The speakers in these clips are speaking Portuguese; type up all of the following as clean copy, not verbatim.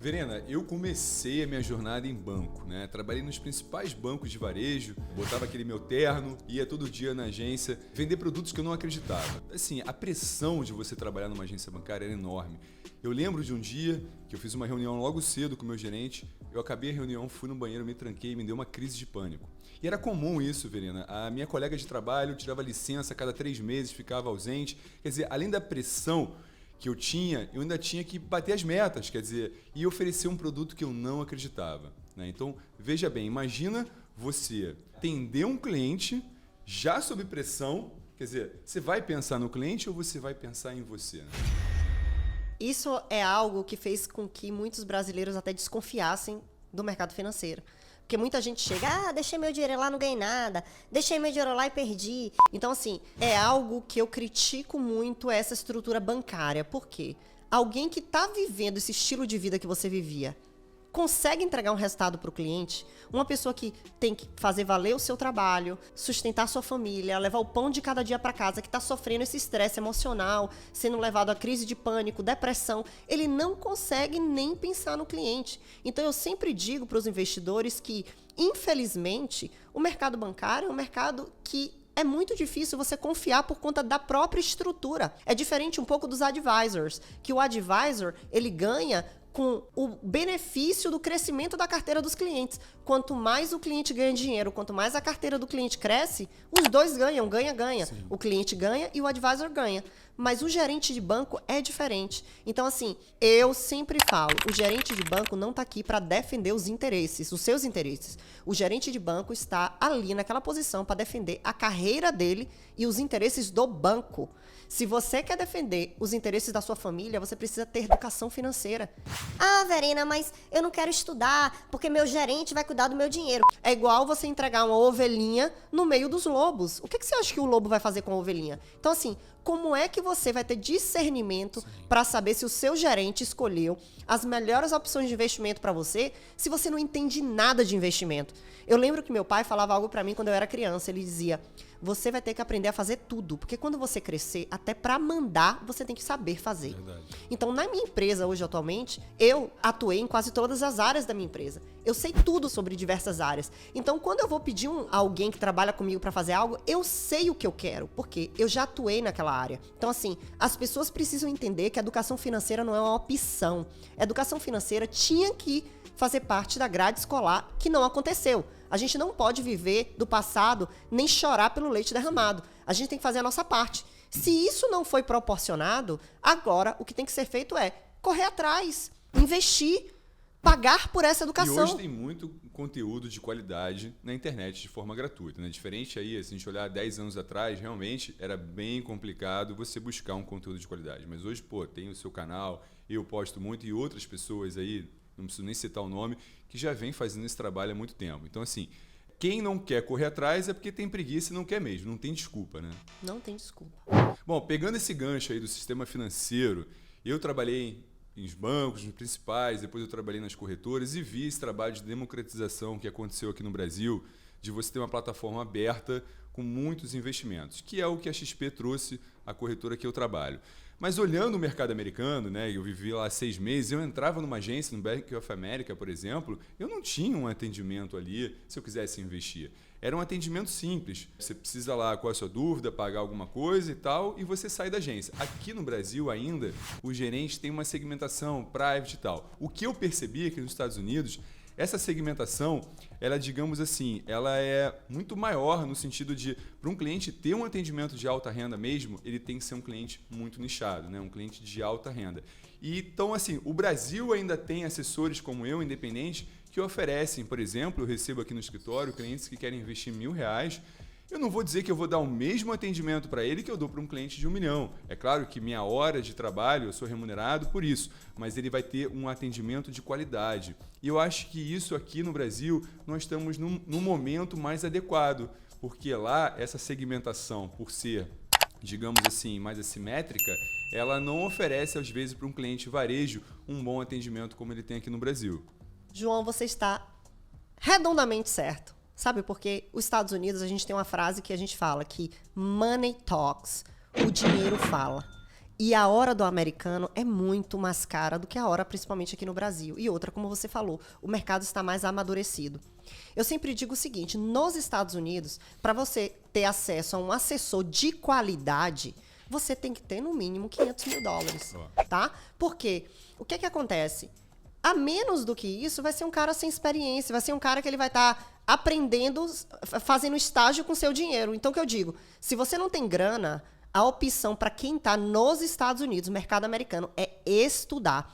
Verena, eu comecei a minha jornada em banco, né? Trabalhei nos principais bancos de varejo, botava aquele meu terno, ia todo dia na agência, vender produtos que eu não acreditava. Assim, a pressão de você trabalhar numa agência bancária era enorme. Eu lembro de um dia que eu fiz uma reunião logo cedo com o meu gerente, eu acabei a reunião, fui no banheiro, me tranquei e me deu uma crise de pânico. E era comum isso, Verena. A minha colega de trabalho tirava licença a cada 3 meses, ficava ausente. Quer dizer, além da pressão que eu ainda tinha que bater as metas, quer dizer, e oferecer um produto que eu não acreditava, né? Então, veja bem, imagina você atender um cliente já sob pressão, quer dizer, você vai pensar no cliente ou você vai pensar em você, né? Isso é algo que fez com que muitos brasileiros até desconfiassem do mercado financeiro. Porque muita gente chega, deixei meu dinheiro lá, não ganhei nada, deixei meu dinheiro lá e perdi. Então, assim, é algo que eu critico muito essa estrutura bancária. Por quê? Alguém que está vivendo esse estilo de vida que você vivia, consegue entregar um resultado para o cliente? Uma pessoa que tem que fazer valer o seu trabalho, sustentar sua família, levar o pão de cada dia para casa, que está sofrendo esse estresse emocional, sendo levado a crise de pânico, depressão, ele não consegue nem pensar no cliente. Então eu sempre digo para os investidores que, infelizmente, o mercado bancário é um mercado que é muito difícil você confiar por conta da própria estrutura. É diferente um pouco dos advisors, que o advisor, ele ganha com o benefício do crescimento da carteira dos clientes. Quanto mais o cliente ganha dinheiro, quanto mais a carteira do cliente cresce, os dois ganham, ganha. Sim. O cliente ganha e o advisor ganha. Mas o gerente de banco é diferente. Então, assim, eu sempre falo, o gerente de banco não está aqui para defender os interesses, os seus interesses. O gerente de banco está ali naquela posição para defender a carreira dele e os interesses do banco. Se você quer defender os interesses da sua família, você precisa ter educação financeira. Ah, Verena, mas eu não quero estudar, porque meu gerente vai cuidar do meu dinheiro. É igual você entregar uma ovelhinha no meio dos lobos. O que você acha que o lobo vai fazer com a ovelhinha? Então, assim, como é que você vai ter discernimento para saber se o seu gerente escolheu as melhores opções de investimento para você, se você não entende nada de investimento? Eu lembro que meu pai falava algo para mim quando eu era criança. Ele dizia, você vai ter que aprender a fazer tudo, porque quando você crescer, até para mandar, você tem que saber fazer. Verdade. Então, na minha empresa hoje, atualmente, eu atuei em quase todas as áreas da minha empresa. Eu sei tudo sobre diversas áreas. Então, quando eu vou pedir alguém que trabalha comigo para fazer algo, eu sei o que eu quero, porque eu já atuei naquela área. Então, assim, as pessoas precisam entender que a educação financeira não é uma opção. A educação financeira tinha que fazer parte da grade escolar, que não aconteceu. A gente não pode viver do passado nem chorar pelo leite derramado. A gente tem que fazer a nossa parte. Se isso não foi proporcionado, agora o que tem que ser feito é correr atrás, investir, pagar por essa educação. E hoje tem muito conteúdo de qualidade na internet de forma gratuita, né? Diferente aí, se a gente olhar 10 anos atrás, realmente era bem complicado você buscar um conteúdo de qualidade. Mas hoje, tem o seu canal, eu posto muito e outras pessoas aí, não preciso nem citar o nome, que já vem fazendo esse trabalho há muito tempo. Então, assim, quem não quer correr atrás é porque tem preguiça e não quer mesmo. Não tem desculpa, né? Não tem desculpa. Bom, pegando esse gancho aí do sistema financeiro, eu trabalhei nos bancos, nos principais, depois eu trabalhei nas corretoras e vi esse trabalho de democratização que aconteceu aqui no Brasil, de você ter uma plataforma aberta com muitos investimentos, que é o que a XP trouxe à corretora que eu trabalho. Mas olhando o mercado americano, né, eu vivi lá 6 meses, eu entrava numa agência, no Bank of America, por exemplo, eu não tinha um atendimento ali se eu quisesse investir. Era um atendimento simples. Você precisa lá, qual é a sua dúvida, pagar alguma coisa e tal, e você sai da agência. Aqui no Brasil ainda, o gerente tem uma segmentação private e tal. O que eu percebi aqui nos Estados Unidos, essa segmentação, ela, digamos assim, ela é muito maior no sentido de, para um cliente ter um atendimento de alta renda mesmo, ele tem que ser um cliente muito nichado, né? Um cliente de alta renda. E, então, assim, o Brasil ainda tem assessores como eu, independente, que oferecem, por exemplo, eu recebo aqui no escritório clientes que querem investir R$1.000. Eu não vou dizer que eu vou dar o mesmo atendimento para ele que eu dou para um cliente de 1 milhão. É claro que minha hora de trabalho, eu sou remunerado por isso, mas ele vai ter um atendimento de qualidade. E eu acho que isso aqui no Brasil, nós estamos num momento mais adequado, porque lá essa segmentação, por ser, digamos assim, mais assimétrica, ela não oferece, às vezes, para um cliente varejo um bom atendimento como ele tem aqui no Brasil. João, você está redondamente certo. Sabe, porque os Estados Unidos, a gente tem uma frase que a gente fala que money talks, o dinheiro fala. E a hora do americano é muito mais cara do que a hora, principalmente aqui no Brasil. E outra, como você falou, o mercado está mais amadurecido. Eu sempre digo o seguinte, nos Estados Unidos, para você ter acesso a um assessor de qualidade, você tem que ter no mínimo $500 mil, tá? Porque o que acontece? A menos do que isso, vai ser um cara sem experiência, vai ser um cara que ele vai estar aprendendo, fazendo estágio com seu dinheiro. Então, o que eu digo? Se você não tem grana, a opção para quem está nos Estados Unidos, mercado americano, é estudar.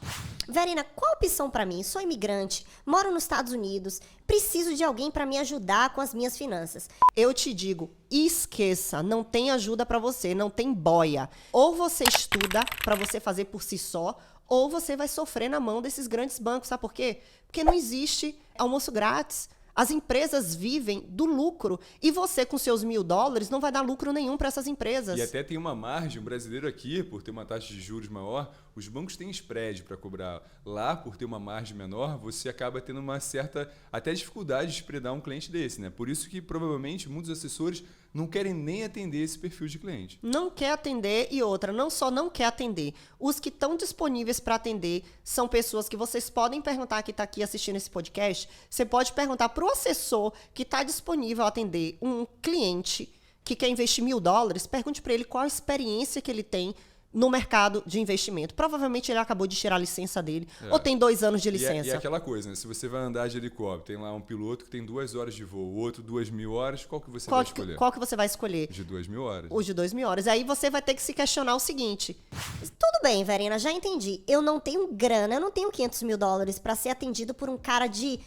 Verena, qual a opção para mim? Sou imigrante, moro nos Estados Unidos, preciso de alguém para me ajudar com as minhas finanças. Eu te digo, esqueça, não tem ajuda para você, não tem boia. Ou você estuda para você fazer por si só, ou você vai sofrer na mão desses grandes bancos. Sabe por quê? Porque não existe almoço grátis. As empresas vivem do lucro e você com seus $1.000 não vai dar lucro nenhum para essas empresas. E até tem uma margem, o brasileiro aqui, por ter uma taxa de juros maior, os bancos têm spread para cobrar. Lá, por ter uma margem menor, você acaba tendo uma certa até dificuldade de spreadar um cliente desse, né? Por isso que provavelmente muitos assessores não querem nem atender esse perfil de cliente. Não quer atender e outra, não só não quer atender. Os que estão disponíveis para atender são pessoas que vocês podem perguntar, que está aqui assistindo esse podcast. Você pode perguntar para o assessor que está disponível a atender um cliente que quer investir $1.000, pergunte para ele qual a experiência que ele tem no mercado de investimento. Provavelmente ele acabou de tirar a licença dele, ou tem 2 anos de licença. E é aquela coisa, né? Se você vai andar de helicóptero, tem lá um piloto que tem 2 horas de voo, o outro 2.000 horas, qual que você vai escolher? Qual que você vai escolher? De 2.000 horas. O de 2.000 horas. Aí você vai ter que se questionar o seguinte. Tudo bem, Verena, já entendi. Eu não tenho grana, eu não tenho $500 mil para ser atendido por um cara de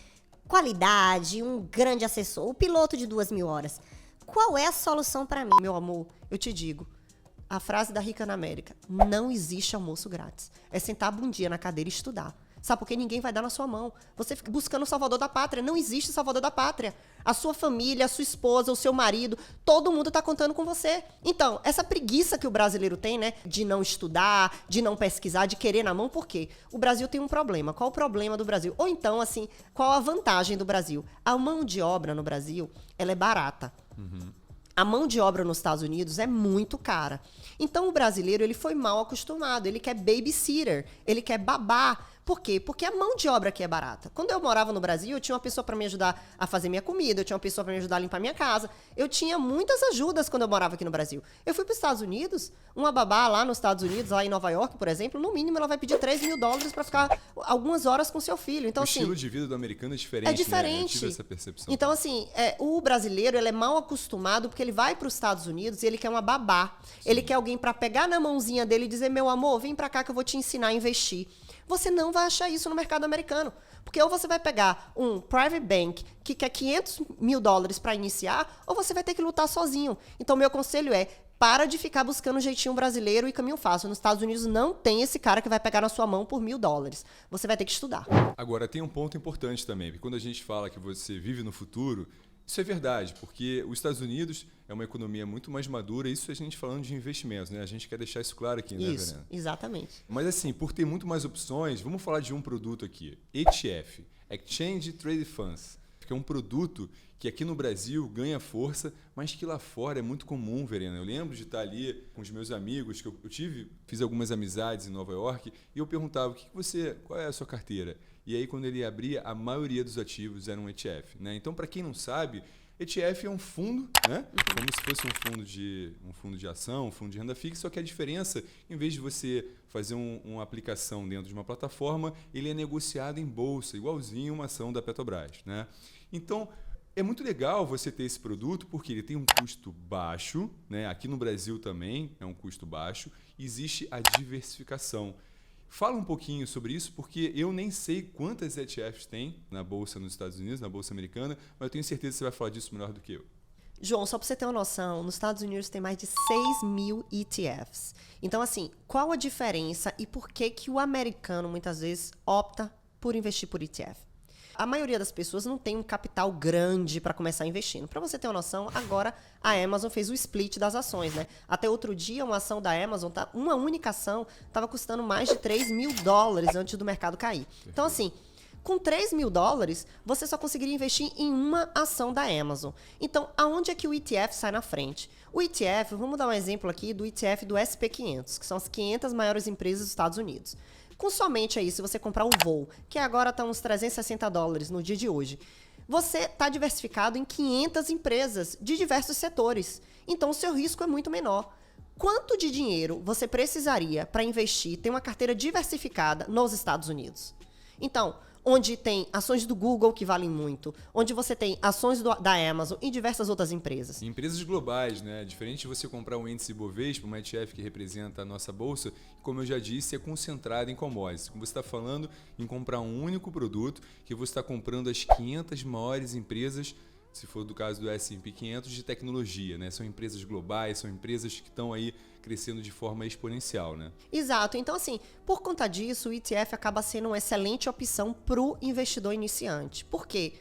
qualidade, um grande assessor, o piloto de 2.000 horas. Qual é a solução para mim? Meu amor, eu te digo. A frase da Rica na América, não existe almoço grátis. É sentar a bundinha na cadeira e estudar. Sabe por quê? Ninguém vai dar na sua mão. Você fica buscando o salvador da pátria. Não existe salvador da pátria. A sua família, a sua esposa, o seu marido, todo mundo tá contando com você. Então, essa preguiça que o brasileiro tem, né? De não estudar, de não pesquisar, de querer na mão, por quê? O Brasil tem um problema. Qual o problema do Brasil? Ou então, assim, qual a vantagem do Brasil? A mão de obra no Brasil, ela é barata. A mão de obra nos Estados Unidos é muito cara. Então, o brasileiro, ele foi mal acostumado. Ele quer babysitter, ele quer babá. Por quê? Porque a mão de obra aqui é barata. Quando eu morava no Brasil, eu tinha uma pessoa para me ajudar a fazer minha comida, eu tinha uma pessoa para me ajudar a limpar minha casa. Eu tinha muitas ajudas quando eu morava aqui no Brasil. Eu fui para os Estados Unidos, uma babá lá nos Estados Unidos, lá em Nova York, por exemplo, no mínimo ela vai pedir $3.000 para ficar algumas horas com seu filho. Então, o estilo de vida do americano é diferente, é diferente. Né? Eu tive essa percepção. Então, assim, o brasileiro, ele é mal acostumado porque ele vai para os Estados Unidos e ele quer uma babá. Sim. Ele quer alguém para pegar na mãozinha dele e dizer, meu amor, vem para cá que eu vou te ensinar a investir. Você não vai achar isso no mercado americano. Porque ou você vai pegar um private bank que quer $500 mil para iniciar, ou você vai ter que lutar sozinho. Então, meu conselho é, para de ficar buscando um jeitinho brasileiro e caminho fácil. Nos Estados Unidos não tem esse cara que vai pegar na sua mão por $1.000. Você vai ter que estudar. Agora, tem um ponto importante também, porque quando a gente fala que você vive no futuro, isso é verdade, porque os Estados Unidos é uma economia muito mais madura, isso a gente falando de investimentos, né? A gente quer deixar isso claro aqui, né, Isso, Verena? exatamente. Mas assim, por ter muito mais opções, vamos falar de um produto aqui, ETF, Exchange Traded Funds, que é um produto que aqui no Brasil ganha força, mas que lá fora é muito comum, Verena. Eu lembro de estar ali com os meus amigos, que eu fiz algumas amizades em Nova York, e eu perguntava, qual é a sua carteira? E aí, quando ele abria, a maioria dos ativos eram ETF. Né? Então, para quem não sabe, ETF é um fundo, né? Como se fosse um fundo de ação, um fundo de renda fixa, só que a diferença, em vez de você fazer uma aplicação dentro de uma plataforma, ele é negociado em bolsa, igualzinho uma ação da Petrobras. Né? Então, é muito legal você ter esse produto porque ele tem um custo baixo, né? Aqui no Brasil também é um custo baixo, existe a diversificação. Fala um pouquinho sobre isso, porque eu nem sei quantas ETFs tem na Bolsa nos Estados Unidos, na Bolsa Americana, mas eu tenho certeza que você vai falar disso melhor do que eu. João, só para você ter uma noção, nos Estados Unidos tem mais de 6.000 ETFs. Então, assim, qual a diferença e por que o americano muitas vezes opta por investir por ETF? A maioria das pessoas não tem um capital grande para começar investindo. Para você ter uma noção, agora a Amazon fez o split das ações, né? Até outro dia, uma ação da Amazon, uma única ação, estava custando mais de $3.000 antes do mercado cair. Então, assim, Com 3 mil dólares, você só conseguiria investir em uma ação da Amazon. Então, aonde é que o ETF sai na frente? O ETF, vamos dar um exemplo aqui do ETF do SP500, que são as 500 maiores empresas dos Estados Unidos. Com somente aí, se você comprar um voo, que agora está uns 360 dólares no dia de hoje, você está diversificado em 500 empresas de diversos setores. Então, o seu risco é muito menor. Quanto de dinheiro você precisaria para investir, ter uma carteira diversificada nos Estados Unidos? Então, onde tem ações do Google que valem muito, onde você tem ações da Amazon e diversas outras empresas. Empresas globais, né? Diferente de você comprar um índice Bovespa, uma ETF que representa a nossa bolsa, como eu já disse, é concentrado em commodities. Como você está falando em comprar um único produto, que você está comprando as 500 maiores empresas, se for do caso do S&P 500, de tecnologia, né? São empresas globais, são empresas que estão aí crescendo de forma exponencial, né? Exato. Então, assim, por conta disso, o ETF acaba sendo uma excelente opção para o investidor iniciante. Por quê?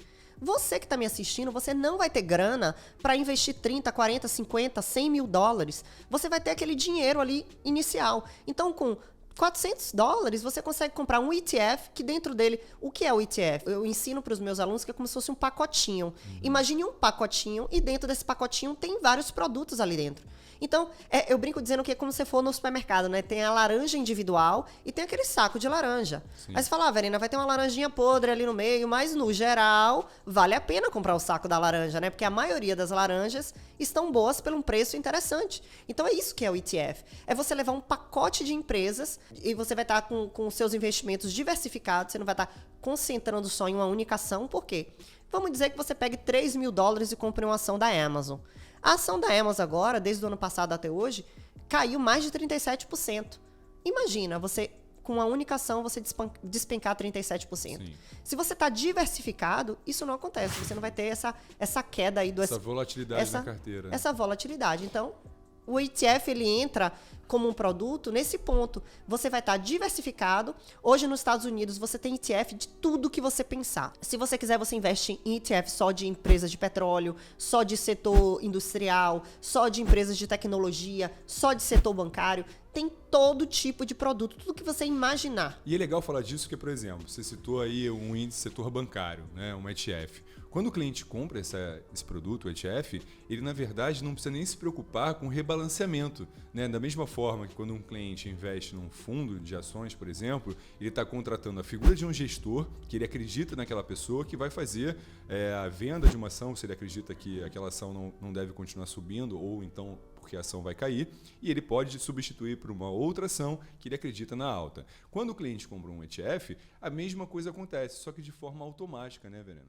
Você que está me assistindo, você não vai ter grana para investir 30, 40, 50, 100 mil dólares. Você vai ter aquele dinheiro ali inicial. Então, com 400 dólares, você consegue comprar um ETF, que dentro dele, o que é o ETF? Eu ensino para os meus alunos que é como se fosse um pacotinho. Imagine um pacotinho e dentro desse pacotinho tem vários produtos ali dentro. Então, eu brinco dizendo que é como se for no supermercado, né? Tem a laranja individual e tem aquele saco de laranja. Sim. Aí você fala, Verena, vai ter uma laranjinha podre ali no meio, mas no geral, vale a pena comprar o saco da laranja, né? Porque a maioria das laranjas estão boas por um preço interessante. Então, é isso que é o ETF. É você levar um pacote de empresas e você vai estar com seus investimentos diversificados, você não vai estar concentrando só em uma única ação. Por quê? Vamos dizer que você pegue 3 mil dólares e compre uma ação da Amazon. A ação da Amazon agora, desde o ano passado até hoje, caiu mais de 37%. Imagina, você com uma única ação, você despencar 37%. Sim. Se você está diversificado, isso não acontece. Você não vai ter essa queda aí do... Essa volatilidade na carteira. Essa volatilidade. Então, o ETF, ele entra como um produto nesse ponto. Você vai estar diversificado. Hoje, nos Estados Unidos, você tem ETF de tudo que você pensar. Se você quiser, você investe em ETF só de empresas de petróleo, só de setor industrial, só de empresas de tecnologia, só de setor bancário. Tem todo tipo de produto, tudo que você imaginar. E é legal falar disso porque, por exemplo, você citou aí um índice setor bancário, né, um ETF. Quando o cliente compra esse produto, o ETF, ele na verdade não precisa nem se preocupar com o rebalanceamento, né? Da mesma forma que quando um cliente investe num fundo de ações, por exemplo, ele está contratando a figura de um gestor que ele acredita naquela pessoa que vai fazer a venda de uma ação, se ele acredita que aquela ação não deve continuar subindo ou então porque a ação vai cair, e ele pode substituir por uma outra ação que ele acredita na alta. Quando o cliente compra um ETF, a mesma coisa acontece, só que de forma automática, né, Verena?